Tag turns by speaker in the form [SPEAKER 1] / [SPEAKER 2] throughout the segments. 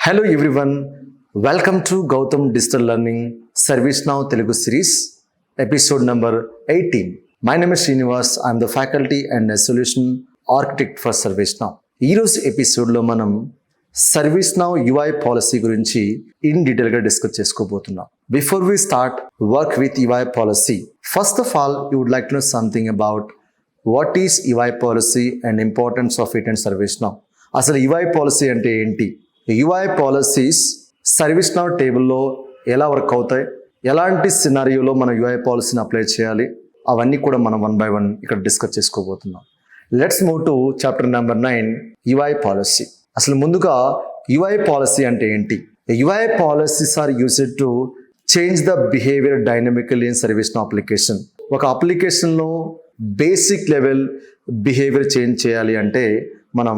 [SPEAKER 1] Hello everyone, welcome to Gautam Digital Learning ServiceNow Telugu series, episode number 18. My name is Srinivas, I am the faculty and a solution architect for ServiceNow. ఈ రోజు ఎపిసోడ్లో మనం ServiceNow UI policy గురించి in డీటెయిల్గా discuss చేసుకోబోతున్నాం. Before we start work with UI policy, first of all, you would like to know something about what is UI policy and importance of it in ServiceNow. అసలు UI policy అంటే ఏంటి? UI policies ServiceNow టేబుల్లో ఎలా work అవుతాయి, ఎలాంటి సినారియోలో మనం UI పాలసీని apply చేయాలి, అవన్నీ కూడా మనం వన్ బై వన్ ఇక్కడ డిస్కస్ చేసుకోబోతున్నాం. Let's move to chapter number 9, UI policy. అసలు ముందుగా UI పాలసీ అంటే ఏంటి? UI policies are used to change the behaviour dynamically in ServiceNow application. ఒక అప్లికేషన్లో బేసిక్ లెవెల్ బిహేవియర్ చేంజ్ చేయాలి అంటే మనం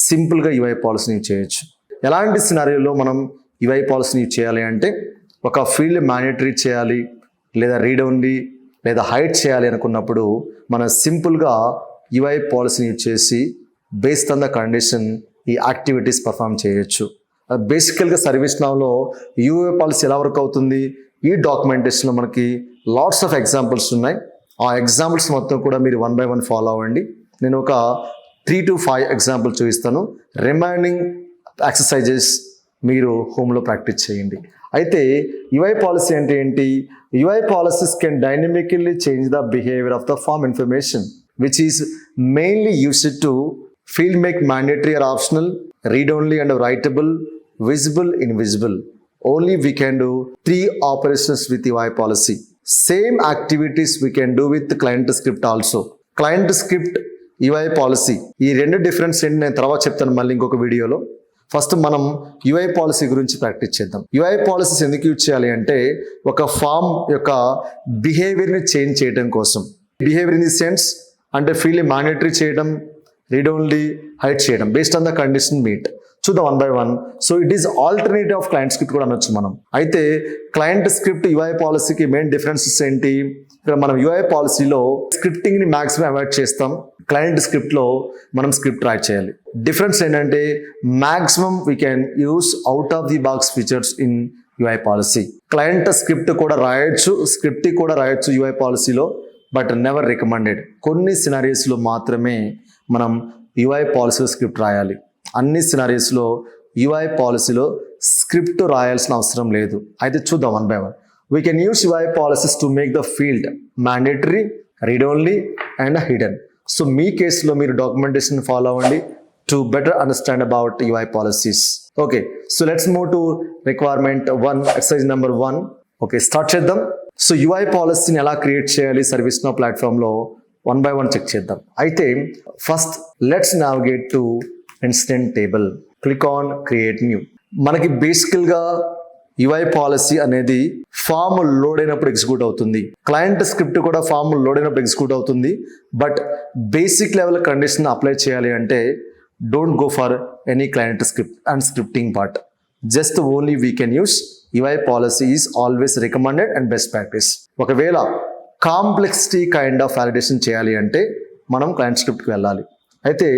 [SPEAKER 1] సింపుల్గా UI పాలసీని యూజ్ చేయొచ్చు. ఎలాంటి సినారియోలో మనం UI పాలసీని యూజ్ చేయాలి అంటే, ఒక ఫీల్డ్ మ్యాండేటరీ చేయాలి, లేదా రీడ్ ఓన్లీ, లేదా హైడ్ చేయాలి అనుకున్నప్పుడు మనం సింపుల్గా UI పాలసీని యూజ్ చేసి బేస్డ్ ఆన్ ద కండిషన్ ఈ యాక్టివిటీస్ పర్ఫామ్ చేయొచ్చు. బేసికల్గా ServiceNowలో UI పాలసీ ఎలా వర్క్ అవుతుంది, ఈ డాక్యుమెంటేషన్లో మనకి లాట్స్ ఆఫ్ ఎగ్జాంపుల్స్ ఉన్నాయి. ఆ ఎగ్జాంపుల్స్ మొత్తం కూడా మీరు వన్ బై వన్ ఫాలో అవ్వండి. నేను ఒక 3 to 5 ఎగ్జాంపుల్ చూపిస్తాను. రిమైనింగ్ ఎక్సర్సైజెస్ మీరు హోమ్లో ప్రాక్టీస్ చేయండి. అయితే UI పాలసీ అంటే ఏంటి? UI policies can dynamically change the behaviour of the form information which is mainly used to field make mandatory or optional, read only and writable, visible, invisible. Only we can do 3 operations with UI policy. Same activities we can do with client script also. Client script, UI policy, ఈ రెండు difference ఏంటి నేను తర్వాత చెప్తాను మళ్ళీ ఇంకొక వీడియోలో. First మనం UI పాలసీ గురించి ప్రాక్టీస్ చేద్దాం. UI పాలసీస్ ఎందుకు యూజ్ చేయాలి అంటే, ఒక ఫామ్ యొక్క బిహేవియర్ని చేంజ్ చేయడం కోసం. బిహేవియర్ ఇన్ ది సెన్స్ అంటే ఫీల్డ్ మ్యాండేటరీ చేయడం, రీడ్ ఓన్లీ, హైడ్ చేయడం based on the condition meet. చూద్దాం one by one. So it is alternative of client script కూడా అనొచ్చు మనం. అయితే క్లయింట్ స్క్రిప్ట్ UI పాలసీకి మెయిన్ డిఫరెన్సెస్ ఏంటి? ఇక్కడ మనం UI పాలసీలో స్క్రిప్టింగ్ని మ్యాక్సిమం అవాయిడ్ చేస్తాం. క్లయింట్ స్క్రిప్ట్లో మనం స్క్రిప్ట్ రాయ్ చేయాలి. డిఫరెన్స్ ఏంటంటే maximum we can use out of the box features in UI policy. Client script కూడా రాయొచ్చు, స్క్రిప్ట్ కూడా రాయొచ్చు UI పాలసీలో, బట్ నెవర్ రికమెండెడ్. కొన్ని సినారీస్లో మాత్రమే మనం UI పాలసీలో స్క్రిప్ట్ రాయాలి. అన్ని సినారీస్లో UI పాలసీలో స్క్రిప్ట్ రాయాల్సిన అవసరం లేదు. అయితే చూద్దాం one by one. We can use UI policies to make the field mandatory, read only and hidden. So మీ కేసులో మీరు డాక్యుమెంటేషన్ ఫాలో అవ్వండి to better understand about UI policies. Okay, so let's move to requirement 1, exercise number 1. Okay, start చేద్దాం. So UI పాలసీని ఎలా create చేయాలి ServiceNow ప్లాట్ఫామ్లో one by one check చేద్దాం. అయితే first let's navigate to incident table. Click on create new. మనకి బేసికల్గా UI policy అనేది ఫామ్ లోడ్ అయినప్పుడు ఎగ్జిక్యూట్ అవుతుంది. క్లయింట్ స్క్రిప్ట్ కూడా ఫామ్ లోడ్ అయినప్పుడు ఎగ్జిక్యూట్ అవుతుంది. But basic level condition apply చేయాలి అంటే don't go for any client script and scripting part. Just only we can use UI policy is always recommended and best practice. ఒకవేళ complexity kind of validation చేయాలి అంటే మనం client స్క్రిప్ట్కి వెళ్ళాలి. అయితే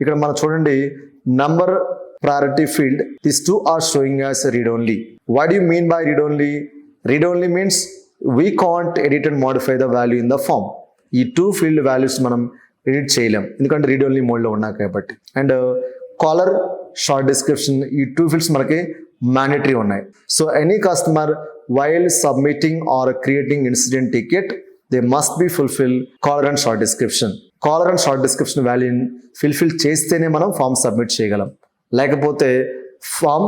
[SPEAKER 1] ఇక్కడ మనం చూడండి, number priority field, these two are showing as read only. What do you mean by read only? Read only means we can't edit and modify the value in the form. ఈ 2 field values మనం edit చేయలేం, ఎందుకంటే read only మోడ్లో ఉన్నాయి కాబట్టి. And caller, short description, ఈ 2 fields మనకి mandatory ఉన్నాయి. So any customer while submitting or creating incident ticket they must be fulfil caller and short description. Caller and short description వాల్యూని ఫుల్ఫిల్ చేస్తేనే మనం ఫామ్ సబ్మిట్ చేయగలం, లేకపోతే form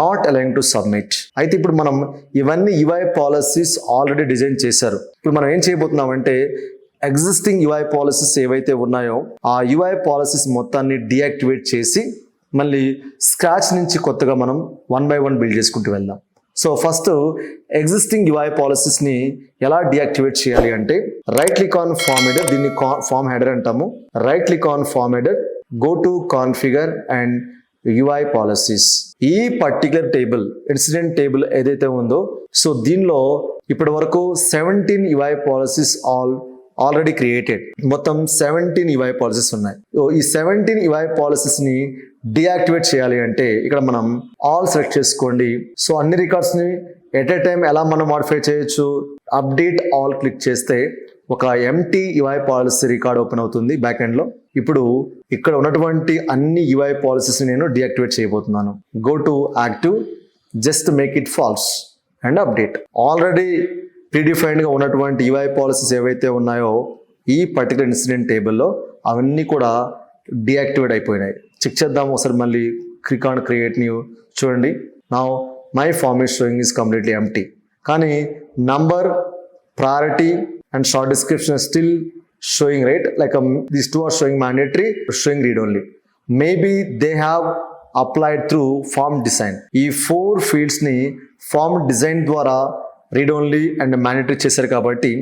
[SPEAKER 1] not align to submit. అయితే ఇప్పుడు మనం ఇవన్నీ UI పాలసీస్ ఆల్రెడీ డిజైన్ చేశారు. ఇప్పుడు మనం ఏం చేయబోతున్నామంటే ఎగ్జిస్టింగ్ UI పాలసీస్ ఏవైతే ఉన్నాయో ఆ UI పాలసీస్ మొత్తాన్ని డీయాక్టివేట్ చేసి మళ్ళీ స్క్రాచ్ నుంచి కొత్తగా మనం వన్ బై వన్ బిల్డ్ చేసుకుంటూ వెళ్దాం. సో ఫస్ట్ ఎగ్జిస్టింగ్ UI పాలసీస్ని ఎలా డీయాక్టివేట్ చేయాలి అంటే, right click on form header, దీన్ని ఫామ్ హెడర్ అంటాము. Right click on form header, go to configure and UI policies. ఈ పర్టికులర్ టేబుల్, ఇన్సిడెంట్ టేబుల్ ఏదైతే ఉందో, సో దీనిలో ఇప్పటి వరకు 17 UI పాలసీస్ ఆల్రెడీ క్రియేటెడ్. మొత్తం 17 UI పాలసీస్ ఉన్నాయి. ఈ 17 UI పాలసీస్ని డియాక్టివేట్ చేయాలి అంటే ఇక్కడ మనం ఆల్ సెలెక్ట్ చేసుకోండి. సో అన్ని రికార్డ్స్ని ఎట్ ఏ టైం ఎలా మనం మాడిఫై చేయొచ్చు, అప్డేట్ ఆల్ క్లిక్ చేస్తే ఒక empty UI policy record open అవుతుంది బ్యాక్ ఎండ్లో. ఇప్పుడు ఇక్కడ ఉన్నటువంటి అన్ని యుఐ పాలసీస్ని నేను డియాక్టివేట్ చేయబోతున్నాను. Go to active, just make it false and update. Already ప్రీడిఫైన్డ్గా ఉన్నటువంటి యుఐ పాలసీస్ ఏవైతే ఉన్నాయో ఈ పర్టికులర్ ఇన్సిడెంట్ టేబుల్లో అవన్నీ కూడా డియాక్టివేట్ అయిపోయినాయి. చెక్ చేద్దాం ఒకసారి మళ్ళీ. Click on create new. చూడండి, now my form is showing is completely empty. కానీ number, priority and short description is still showing, right? Like these two are showing mandatory, showing read only. Maybe they have applied through form design. ఈ 4 fields ని form design ద్వారా read only and mandatory చేశారు కాబట్టి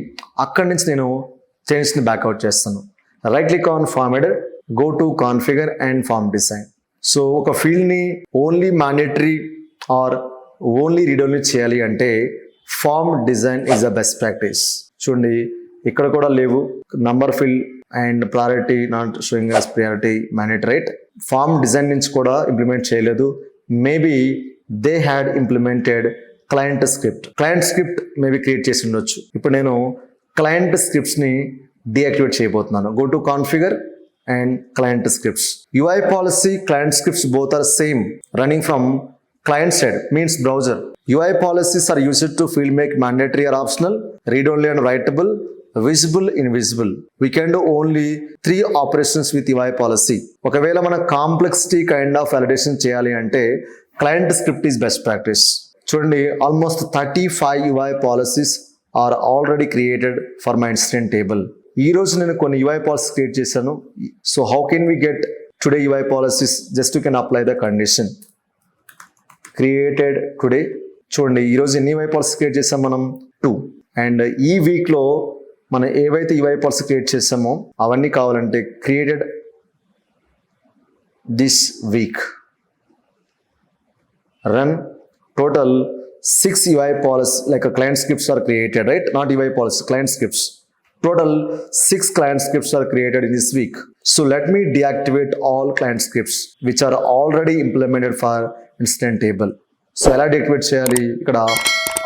[SPEAKER 1] అక్కడి నుంచి నేను చేంజ్ని బ్యాక్అవుట్ చేస్తాను. Right click on form header, go to configure and form design. So ఒక ఫీల్డ్ని only mandatory or only read only చేయాలి అంటే form design is the best practice. చూడండి, ఇక్కడ కూడా లేవు number field and priority not showing as priority mandatory, right? Form design నుంచి కూడా ఇంప్లిమెంట్ చేయలేదు. Maybe they had implemented client script. Client script maybe create చేసి ఉండొచ్చు. ఇప్పుడు నేను క్లయింట్ స్క్రిప్ట్స్ని డియాక్టివేట్ చేయబోతున్నాను. Go to configure and client scripts. UI policy, client scripts both are same, running from client side, means browser. UI policies are used to field make mandatory or optional, read only and writable, visible, invisible. We can do only 3 operations with UI policy. ఒకవేళ మన complexity kind of validation చేయాలి అంటే client script is best practice. చూడండి, almost 35 UI policies are already created for my incident table. ఈ రోజు నేను కొన్ని UI policies create చేశాను. So how can we get today UI policies? Just you can apply the condition created today. చూడండి, ఈరోజు ఎన్ని UI policies create చేసాం మనం? 2. అండ్ ఈ వీక్లో మనం ఏవైతే యుఐ పాలసీ క్రియేట్ చేసామో అవన్నీ కావాలంటే created this week, run. Total 6 UI policy like client scripts are created, right? Not UI policy, client scripts. Total 6 client scripts are created in this week. So let me deactivate all client scripts which are already implemented for incident table. So ఎలా deactivate చేయాలి? ఇక్కడ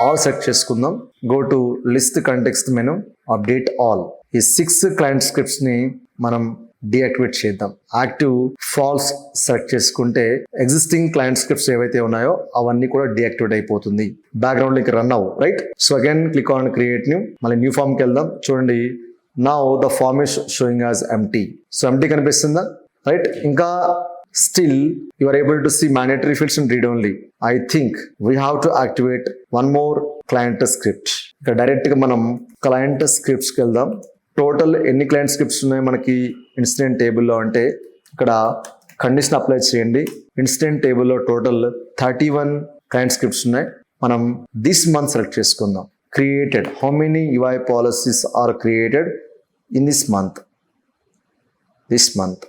[SPEAKER 1] all select చేసుకుందాం. Go to list context menu, update all. ఈ 6 client scripts ని మనం deactivate చేద్దాం. Active falls select చేసుకుంటే existing client scripts ఏవైతే ఉన్నాయో అవన్నీ కూడా డియాక్టివేట్ అయిపోతుంది. బ్యాక్గ్రౌండ్ కి రన్ అవ్వు, right? So again click on create new. మళ్ళీ న్యూ ఫామ్ కి వెళ్దాం. చూడండి, now the form is showing as empty. So empty కనిపిస్తుందా, రైట్? ఇంకా still you are able to see mandatory fields and read only. I think we have to activate one more client script. ఇక్కడ direct గా మనం client scripts కి వెళ్దాం. Total ఎన్ని client scripts ఉన్నాయి మనకి ఇన్సిడెంట్ టేబుల్లో అంటే ఇక్కడ కండిషన్ అప్లై చేయండి. ఇన్సిడెంట్ టేబుల్లో టోటల్ 31 క్లయింట్ స్క్రిప్ట్స్ ఉన్నాయి. మనం దిస్ మంత్ సెలెక్ట్ చేసుకుందాం. Created, how many UI policies are created in this month? This month.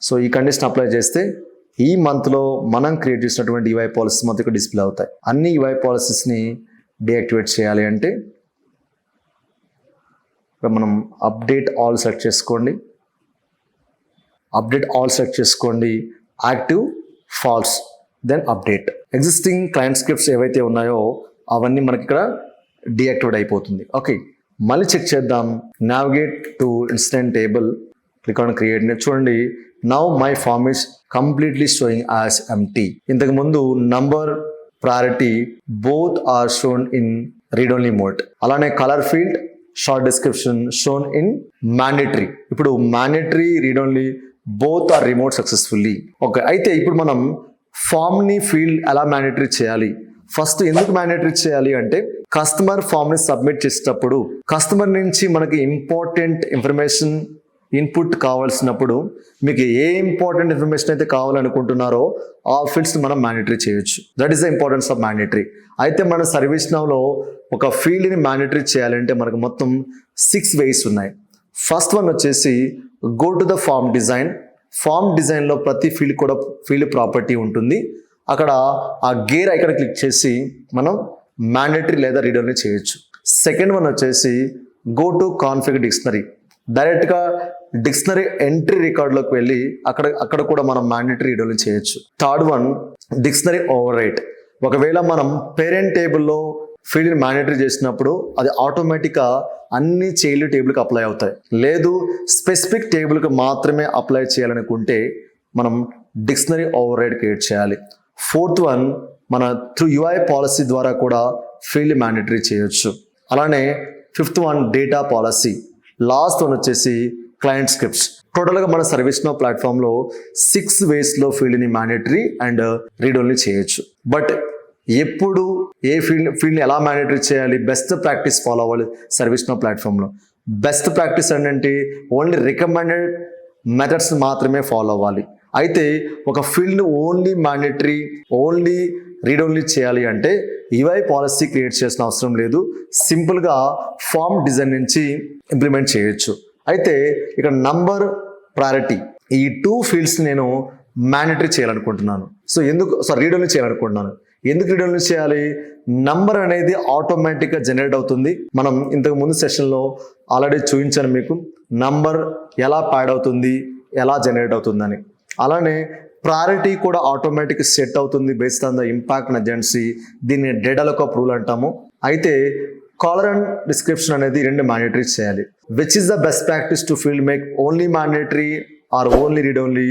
[SPEAKER 1] So ఈ కండిషన్ అప్లై చేస్తే ఈ మంత్లో మనం క్రియేట్ చేసినటువంటి యుఐ పాలసీస్ మొత్తం ఇక్కడ డిస్ప్లే అవుతాయి. అన్ని యుఐ పాలసీస్ని డియాక్టివేట్ చేయాలి అంటే మనం అప్డేట్ ఆల్ సెలెక్ట్ చేసుకోండి. అప్డేట్ ఆల్ సెలెక్ట్ చేసుకోండి. Active, false, then update. Existing client scripts ఏవైతే ఉన్నాయో అవన్నీ మనకి ఇక్కడ డియాక్టివేట్ అయిపోతుంది. ఓకే, మళ్ళీ చెక్ చేద్దాం. Navigate to incident table, click on create. చూడండి, now my form is completely showing as empty. ఇంతకు ముందు number, priority both are shown in read only mode. అలానే colour field, short description shown in mandatory. ఇప్పుడు mandatory, read only both are remote successfully. Okay, అయితే ఇప్పుడు మనం ఫామ్ని field ఎలా mandatory చేయాలి? ఫస్ట్ ఎందుకు మ్యాండేటరీ చేయాలి అంటే కస్టమర్ ఫామ్ని సబ్మిట్ చేసేటప్పుడు కస్టమర్ నుంచి మనకి ఇంపార్టెంట్ ఇన్ఫర్మేషన్ ఇన్పుట్ కావాల్సినప్పుడు మీకు ఏ ఇంపార్టెంట్ ఇన్ఫర్మేషన్ అయితే కావాలనుకుంటున్నారో ఆ ఫీల్డ్స్ మనం మ్యాండేటరీ చేయొచ్చు. That is the importance of mandatory. అయితే మన సర్వీస్ నౌలో ఒక ఫీల్డ్ని మ్యాండేటరీ చేయాలంటే మనకు మొత్తం 6 వేస్ ఉన్నాయి. ఫస్ట్ వన్ వచ్చేసి go to the form design. Form డిజైన్లో ప్రతి ఫీల్డ్ కూడా ఫీల్డ్ ప్రాపర్టీ ఉంటుంది. అక్కడ ఆ గేర్ ఐకాన్ క్లిక్ చేసి మనం మ్యాండేటరీ లేదా రీడ్ ఓన్లీ చేయొచ్చు. సెకండ్ వన్ వచ్చేసి గో టు కాన్ఫిగర్ డిక్షనరీ. డైరెక్ట్గా డిక్షనరీ ఎంట్రీ రికార్డులోకి వెళ్ళి అక్కడ కూడా మనం మ్యాండేటరీ రీడ్ చేయొచ్చు. Third one dictionary over right. ఒకవేళ మనం పేరెంట్ టేబుల్లో ఫీల్డ్ని మ్యాండేటరీ చేసినప్పుడు అది ఆటోమేటిక్గా అన్ని చైల్డ్ టేబుల్కి అప్లై అవుతాయి. లేదు స్పెసిఫిక్ టేబుల్కి మాత్రమే అప్లై చేయాలనుకుంటే మనం డిక్షనరీ ఓవర్ రైడ్ క్రియేట్ చేయాలి. ఫోర్త్ వన్ మన త్రూ యూఐ పాలసీ ద్వారా కూడా ఫీల్డ్ మ్యాండేటరీ చేయొచ్చు. అలానే fifth one data policy. Last one వచ్చేసి క్లయింట్ స్క్రిప్ట్స్. టోటల్గా మన సర్వీస్నౌ ప్లాట్ఫామ్లో 6 వేస్లో ఫీల్డ్ని మ్యాండేటరీ అండ్ రీడ్ ఓన్లీ చేయొచ్చు. బట్ ఎప్పుడు ఏ ఫీల్డ్ని ఎలా మ్యాండేటరీ చేయాలి, బెస్ట్ ప్రాక్టీస్ ఫాలో అవ్వాలి సర్వీస్నౌ ప్లాట్ఫామ్లో. బెస్ట్ ప్రాక్టీస్ ఏంటంటే ఓన్లీ రికమెండెడ్ మెథడ్స్ మాత్రమే ఫాలో అవ్వాలి. అయితే ఒక ఫీల్డ్ని only mandatory only read only చేయాలి అంటే యూఐ పాలసీ క్రియేట్ చేసిన అవసరం లేదు. సింపుల్గా ఫామ్ డిజైన్ నుంచి ఇంప్లిమెంట్ చేయొచ్చు. అయితే ఇక్కడ నంబర్, ప్రయారిటీ ఈ 2 ఫీల్డ్స్ నేను మ్యాండేటరీ చేయాలనుకుంటున్నాను. రీడ్ ఓన్లీ చేయాలనుకుంటున్నాను. ఎందుకు రీడ్ ఓన్లీ చేయాలి? నంబర్ అనేది ఆటోమేటిక్గా జనరేట్ అవుతుంది. మనం ఇంతకు ముందు సెషన్లో ఆల్రెడీ చూపించాను మీకు నంబర్ ఎలా ప్యాడ్ అవుతుంది, ఎలా జనరేట్ అవుతుందని. అలానే ప్రయారిటీ కూడా ఆటోమేటిక్ సెట్ అవుతుంది based on the impact and urgency. దీన్ని డేటా లుక్అప్ రూల్ అంటాము. అయితే కాలర్ అండ్ డిస్క్రిప్షన్ అనేది 2 మ్యాండేటరీ చేయాలి. Which is the best practice to field make only mandatory or only read only?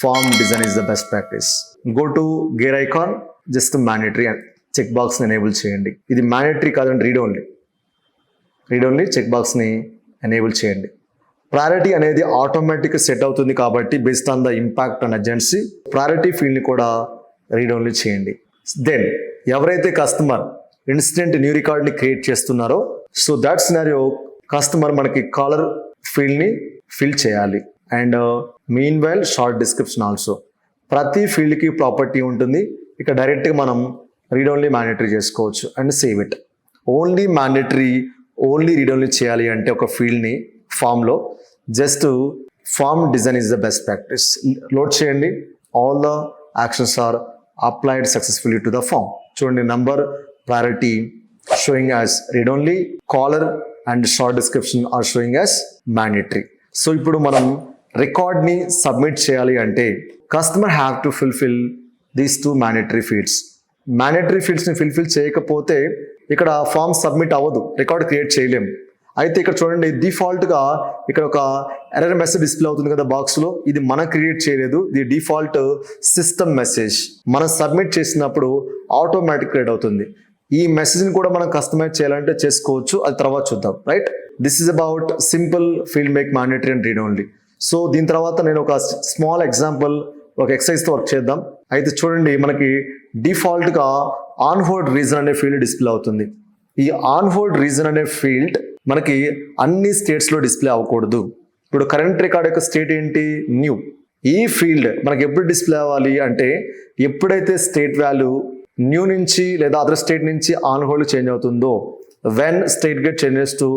[SPEAKER 1] Form design is the best practice. Go to gear icon, just mandatory and check బాక్స్ని enable చేయండి. ఇది mandatory కాదండి, read only check బాక్స్ని enable చేయండి. Priority అనేది ఆటోమేటిక్గా set అవుతుంది కాబట్టి based on the impact and urgency priority ఫీల్డ్ని కూడా రీడ్ ఓన్లీ చేయండి. దెన్ ఎవరైతే కస్టమర్ ఇన్స్టెంట్ న్యూ రికార్డ్ని క్రియేట్ చేస్తున్నారో సో దట్ సినారియో కస్టమర్ మనకి కాలర్ ఫీల్డ్ని ఫిల్ చేయాలి. And meanwhile short description also. ప్రతి ఫీల్డ్కి ప్రాపర్టీ ఉంటుంది. ఇక డైరెక్ట్గా మనం రీడ్ ఓన్లీ మ్యాండేటరీ చేసుకోవచ్చు and save it. Only mandatory only read only చేయాలి అంటే ఒక ఫీల్డ్ని ఫామ్లో just form design is the best practice. Load చేయండి. All the actions are applied successfully to the form. చూడండి, number, priority showing as read only, caller and short description are showing as mandatory. So ఇప్పుడు మనం రికార్డ్ని submit చేయాలి అంటే customer have to fulfil these 2 mandatory fields. Mandatory ఫీల్డ్స్ని fulfil చేయకపోతే ఇక్కడ form submit అవ్వదు, రికార్డ్ క్రియేట్ చేయలేము. అయితే ఇక్కడ చూడండి, డిఫాల్ట్గా ఇక్కడ ఒక ఎర్రర్ మెసేజ్ డిస్ప్లే అవుతుంది కదా బాక్స్లో. ఇది మనం క్రియేట్ చేయలేదు, ఇది డిఫాల్ట్ సిస్టమ్ మెసేజ్. మనం సబ్మిట్ చేసినప్పుడు ఆటోమేటిక్ క్రియేట్ అవుతుంది. ఈ మెసేజ్ని కూడా మనం కస్టమైజ్ చేయాలంటే చేసుకోవచ్చు, అది తర్వాత చూద్దాం. Right, this is about simple field make mandatory and read only. So దీని తర్వాత నేను ఒక స్మాల్ ఎగ్జాంపుల్ ఒక ఎక్సర్సైజ్తో వర్క్ చేద్దాం. అయితే చూడండి, మనకి డిఫాల్ట్గా ఆన్ హోల్డ్ రీజన్ అనే ఫీల్డ్ డిస్ప్లే అవుతుంది. ఈ ఆన్ హోల్డ్ రీజన్ అనే ఫీల్డ్ మనకి అన్ని స్టేట్స్లో డిస్ప్లే అవ్వకూడదు. ఇప్పుడు కరెంట్ రికార్డ్ యొక్క స్టేట్ ఏంటి? న్యూ. ఈ ఫీల్డ్ మనకి ఎప్పుడు డిస్ప్లే అవ్వాలి అంటే ఎప్పుడైతే స్టేట్ వాల్యూ న్యూ నుంచి లేదా అదర్ స్టేట్ నుంచి ఆన్ హోల్డ్ చేంజ్ అవుతుందో, when state get changes to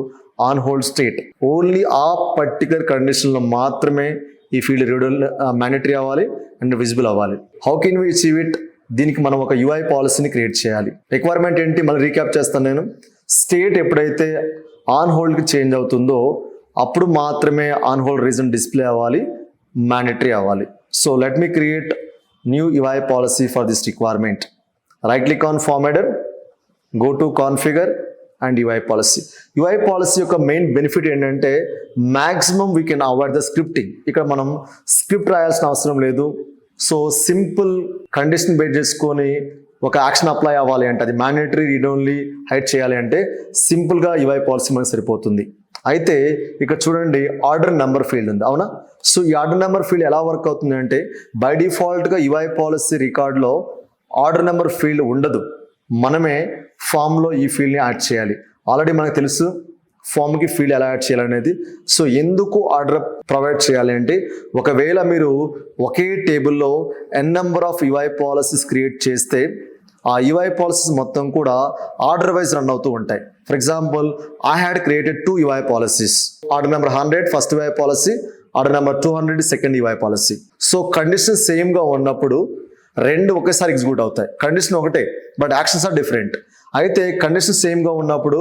[SPEAKER 1] on hold state, only ఆ పర్టికులర్ కండిషన్లో మాత్రమే ఈ ఫీల్డ్ మ్యాండేటరీ అవ్వాలి అండ్ విజిబుల్ అవ్వాలి. How can we achieve it? దీనికి మనం ఒక యూఐ పాలసీని క్రియేట్ చేయాలి. రిక్వైర్మెంట్ ఏంటి మళ్ళీ రీక్యాప్ చేస్తాను నేను. స్టేట్ ఎప్పుడైతే ఆన్ హోల్డ్కి చేంజ్ అవుతుందో అప్పుడు మాత్రమే ఆన్ హోల్డ్ రీజన్ డిస్ప్లే అవ్వాలి, మ్యాండేటరీ అవ్వాలి. So let me create new UI policy for this requirement. Right click on form header, go to configure and UI policy. UI policy యొక్క main benefit ఏంటంటే maximum we can avoid the scripting. ఇక్కడ మనం script రాయాల్సిన అవసరం లేదు. So simple condition base చేసుకొని ఒక action apply అవ్వాలి అంటే అది మ్యాండేటరీ రీడ్ ఓన్లీ హైడ్ చేయాలి అంటే సింపుల్గా యూఐ పాలసీ మనకు సరిపోతుంది. అయితే ఇక్కడ చూడండి, ఆర్డర్ నెంబర్ ఫీల్డ్ ఉంది, అవునా? సో ఈ ఆర్డర్ నెంబర్ ఫీల్డ్ ఎలా వర్క్ అవుతుంది అంటే బై డిఫాల్ట్గా యూఐ పాలసీ రికార్డ్లో ఆర్డర్ నెంబర్ ఫీల్డ్ ఉండదు. మనమే ఫామ్లో ఈ ఫీల్డ్ని యాడ్ చేయాలి. ఆల్రెడీ మనకు తెలుసు ఫామ్కి ఫీల్డ్ ఎలా యాడ్ చేయాలనేది. సో ఎందుకు ఆర్డర్ ప్రొవైడ్ చేయాలి అంటే ఒకవేళ మీరు ఒకే టేబుల్లో number of UI policies create చేస్తే ఆ యూఐ పాలసీస్ మొత్తం కూడా ఆర్డర్ వైజ్ రన్ అవుతూ ఉంటాయి. For example, I had created 2 UI policies. Order number 100 first UI policy, order number 200 second UI policy. So condition సేమ్గా ఉన్నప్పుడు 2 ఒకేసారి ఎగ్జిక్యూట్ అవుతాయి. కండిషన్ ఒకటే బట్ యాక్షన్స్ ఆర్ డిఫరెంట్. అయితే కండిషన్ సేమ్గా ఉన్నప్పుడు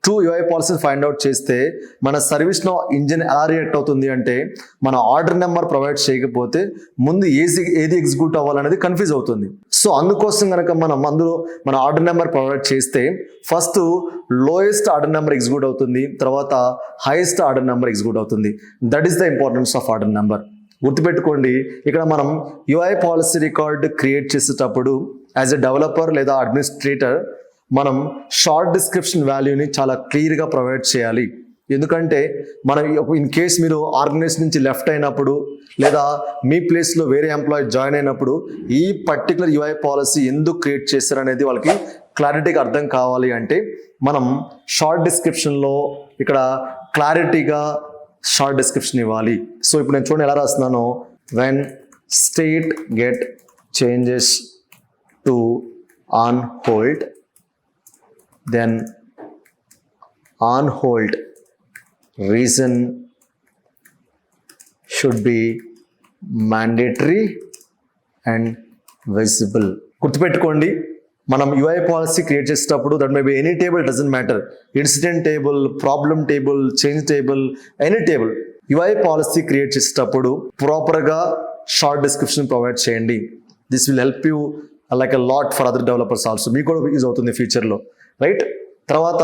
[SPEAKER 1] 2 UI పాలసీస్ ఫైండ్ అవుట్ చేస్తే మన సర్వీస్ నౌ ఇంజిన్ ఎలా రియాక్ట్ అవుతుంది అంటే మన ఆర్డర్ నెంబర్ ప్రొవైడ్ చేయకపోతే ముందు ఏది ఎగ్జిక్యూట్ అవ్వాలనేది కన్ఫ్యూజ్ అవుతుంది. సో అందుకోసం కనుక మనం అందులో మన ఆర్డర్ నెంబర్ ప్రొవైడ్ చేస్తే first lowest order number execute అవుతుంది, తర్వాత హైయెస్ట్ ఆర్డర్ నెంబర్ ఎగ్జిక్యూట్ అవుతుంది. That is the importance of order number. గుర్తుపెట్టుకోండి, ఇక్కడ మనం UI పాలసీ రికార్డ్ క్రియేట్ చేసేటప్పుడు యాజ్ ఎ డెవలపర్ లేదా అడ్మినిస్ట్రేటర్ మనం షార్ట్ డిస్క్రిప్షన్ వాల్యూని చాలా క్లియర్గా ప్రొవైడ్ చేయాలి. ఎందుకంటే మనం ఇన్ కేస్ మీరు ఆర్గనైజేషన్ నుంచి లెఫ్ట్ అయినప్పుడు లేదా మీ ప్లేస్లో వేరే ఎంప్లాయీ జాయిన్ అయినప్పుడు ఈ పర్టికులర్ UI పాలసీ ఎందుకు క్రియేట్ చేశారనేది వాళ్ళకి క్లారిటీగా అర్థం కావాలి అంటే మనం షార్ట్ డిస్క్రిప్షన్లో ఇక్కడ క్లారిటీగా షార్ట్ డిస్క్రిప్షన్ ఇవ్వాలి. సో ఇప్పుడు నేను చూడండి ఎలా రాస్తున్నాను. When state get changes to on hold, then on hold reason should be mandatory and visible. గుర్తుపెట్టుకోండి, మనం UI పాలసీ క్రియేట్ చేసేటప్పుడు that may be any table, doesn't matter, incident table, problem table, change table, any table. UI policy create చేసేటప్పుడు ప్రాపర్గా short description provide చేయండి. This will help you like a lot for other developers also. మీకు కూడా use అవుతుంది ఫ్యూచర్లో, right? తర్వాత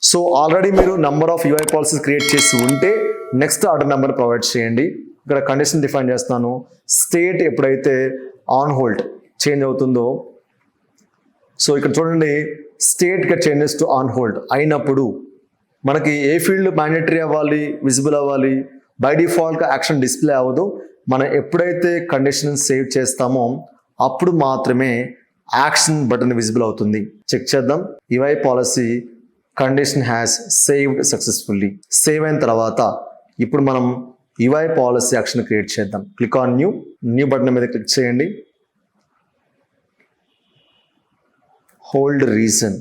[SPEAKER 1] so already మీరు number of UI policies create చేసి ఉంటే నెక్స్ట్ ఆర్డర్ నెంబర్ ప్రొవైడ్ చేయండి. ఇక్కడ కండిషన్ డిఫైన్ చేస్తాను. స్టేట్ ఎప్పుడైతే ఆన్ హోల్డ్ చేంజ్ అవుతుందో, సో ఇక్కడ చూడండి, స్టేట్గా చేంజెస్ టు ఆన్ హోల్డ్ అయినప్పుడు మనకి ఏ ఫీల్డ్ మ్యాండేటరీ అవ్వాలి, విజిబుల్ అవ్వాలి. బై డిఫాల్ట్గా యాక్షన్ డిస్ప్లే అవ్వదు. మనం ఎప్పుడైతే కండిషన్ సేవ్ చేస్తామో అప్పుడు మాత్రమే యాక్షన్ బటన్ విజిబుల్ అవుతుంది. చెక్ చేద్దాం. UI policy condition has saved successfully. Save అయిన తర్వాత ఇప్పుడు మనం UI పాలసీ యాక్షన్ క్రియేట్ చేద్దాం. క్లిక్ ఆన్ న్యూ బటన్ మీద క్లిక్ చేయండి. Hold reason,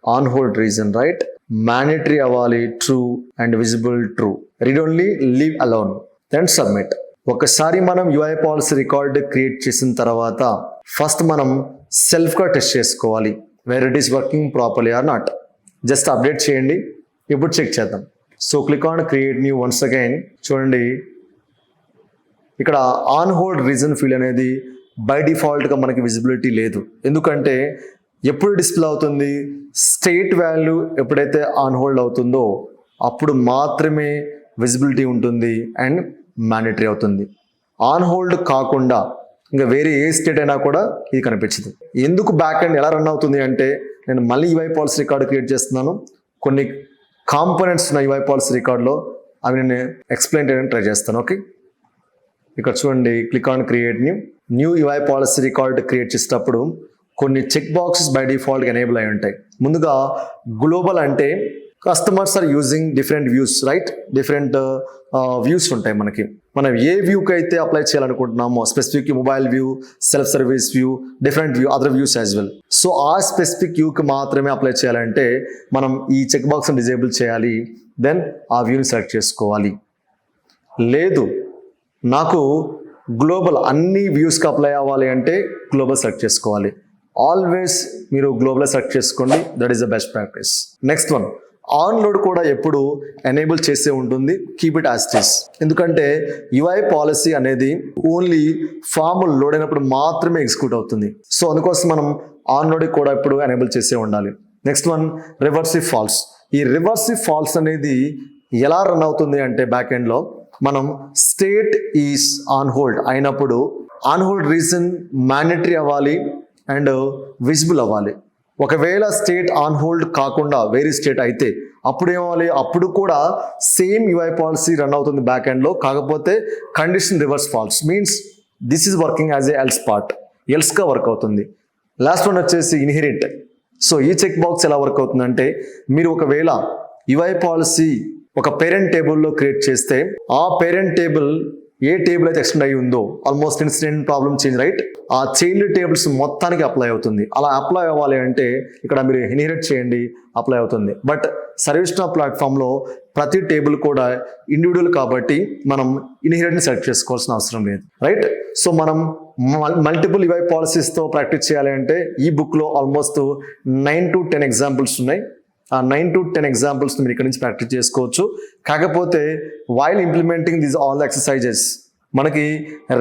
[SPEAKER 1] on hold reason, right? Mandatory అవ్వాలి, true, and visible true. Read only, leave alone, then submit. ఒకసారి మనం UI పాలసీ రికార్డ్ క్రియేట్ చేసిన తర్వాత ఫస్ట్ మనం సెల్ఫ్గా టెస్ట్ చేసుకోవాలి, where it is working properly or not. Just update చేయండి. ఇప్పుడు చెక్ చేద్దాం. So click on create new. Once again చూడండి, ఇక్కడ ఆన్ హోల్డ్ రీజన్ ఫీల్డ్ అనేది బై డిఫాల్ట్గా మనకి విజిబిలిటీ లేదు. ఎందుకంటే ఎప్పుడు డిస్ప్లే అవుతుంది, స్టేట్ వాల్యూ ఎప్పుడైతే ఆన్ హోల్డ్ అవుతుందో అప్పుడు మాత్రమే విజిబిలిటీ ఉంటుంది అండ్ మ్యాండేటరీ అవుతుంది. ఆన్ హోల్డ్ కాకుండా ఇంకా వేరే ఏ స్టేట్ అయినా కూడా ఇది కనిపించదు. ఎందుకు బ్యాక్ ఎండ్ ఎలా రన్ అవుతుంది అంటే, నేను మళ్ళీ UI పాలసీ రికార్డు క్రియేట్ చేస్తున్నాను. కొన్ని కాంపోనెంట్స్ ఉన్న UI పాలసీ రికార్డులో అవి నేను ఎక్స్ప్లెయిన్ చేయడానికి ట్రై చేస్తాను. ఓకే, ఇక్కడ చూడండి, click on create new UI policy record create చేసేటప్పుడు కొన్ని చెక్ బాక్సెస్ బై డిఫాల్ట్గా ఎనేబుల్ అయి ఉంటాయి. ముందుగా గ్లోబల్ అంటే customers are using different views, right? Different views ఉంటాయి మనకి. మనం ఏ వ్యూకి అయితే అప్లై చేయాలనుకుంటున్నామో, specific mobile view, self service view, different view, other views as well. So ఆ స్పెసిఫిక్ వ్యూకి మాత్రమే అప్లై చేయాలంటే మనం ఈ చెక్ బాక్స్ని డిజేబుల్ చేయాలి. దెన్ ఆ వ్యూని సెలెక్ట్ చేసుకోవాలి. లేదు, నాకు గ్లోబల్ అన్ని వ్యూస్కి అప్లై అవ్వాలి అంటే గ్లోబల్ సెలెక్ట్ చేసుకోవాలి. ఆల్వేస్ మీరు గ్లోబల్ సెలెక్ట్ చేసుకోండి. That is the best practice. Next one, on load కూడా ఎప్పుడు ఎనేబుల్ చేసే ఉంటుంది. Keep it as it is. ఎందుకంటే UI పాలసీ అనేది ఓన్లీ ఫామ్ లోడ్ అయినప్పుడు మాత్రమే ఎగ్జిక్యూట్ అవుతుంది. సో అందుకోసం మనం ఆన్ లోడ్ కూడా ఇప్పుడు ఎనేబుల్ చేసే ఉండాలి. Next one, reverse if false. ఈ రివర్సివ్ ఫాల్స్ అనేది ఎలా రన్ అవుతుంది అంటే బ్యాక్ ఎండ్లో మనం స్టేట్ ఈస్ ఆన్ హోల్డ్ అయినప్పుడు ఆన్ హోల్డ్ రీజన్ మ్యాండేటరీ అవ్వాలి అండ్ విజిబుల్ అవ్వాలి. ఒకవేళ స్టేట్ ఆన్ హోల్డ్ కాకుండా వేరే స్టేట్ అయితే అప్పుడు ఏమవ్వాలి, అప్పుడు కూడా సేమ్ UI పాలసీ రన్ అవుతుంది బ్యాక్ ఎండ్లో. కాకపోతే condition reverse false means this is working as a else part, ఎల్స్గా వర్క్ అవుతుంది. లాస్ట్ వన్ వచ్చేసి ఇన్హెరిట్. సో ఈ చెక్ బాక్స్ ఎలా వర్క్ అవుతుందంటే, మీరు ఒకవేళ UI పాలసీ ఒక పేరెంట్ టేబుల్లో క్రియేట్ చేస్తే ఆ పేరెంట్ టేబుల్ ఏ టేబుల్ అయితే ఎక్స్టెండ్ అయ్యి ఉందో, almost incident, problem, change, right, ఆ చైల్డ్ టేబుల్స్ మొత్తానికి అప్లై అవుతుంది. అలా అప్లై అవ్వాలి అంటే ఇక్కడ మీరు ఇన్హెరిట్ చేయండి, అప్లై అవుతుంది. బట్ సర్వీస్నౌ ప్లాట్ఫామ్లో ప్రతి టేబుల్ కూడా ఇండివిజువల్ కాబట్టి మనం ఇన్హెరిట్ని సెలెక్ట్ చేసుకోవాల్సిన అవసరం లేదు, రైట్? సో మనం మల్టిపుల్ UI పాలసీస్తో ప్రాక్టీస్ చేయాలి అంటే ఈ బుక్లో ఆల్మోస్ట్ 9 to 10 ఎగ్జాంపుల్స్ ఉన్నాయి. ఆ 9 to 10 ఎగ్జాంపుల్స్ మీరు ఇక్కడ నుంచి ప్రాక్టీస్ చేసుకోవచ్చు. కాకపోతే while implementing these all exercises మనకి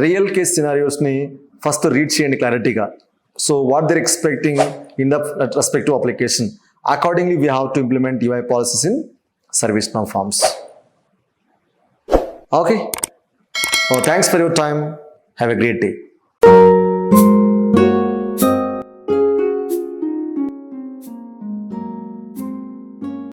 [SPEAKER 1] రియల్ కేస్ సినారియోస్ని ఫస్ట్ రీడ్ చేయండి క్లారిటీగా. So what they're expecting in the respective application, accordingly we have to implement UI policies in ServiceNow forms. Okay. Oh, thanks for your time. Have a great day.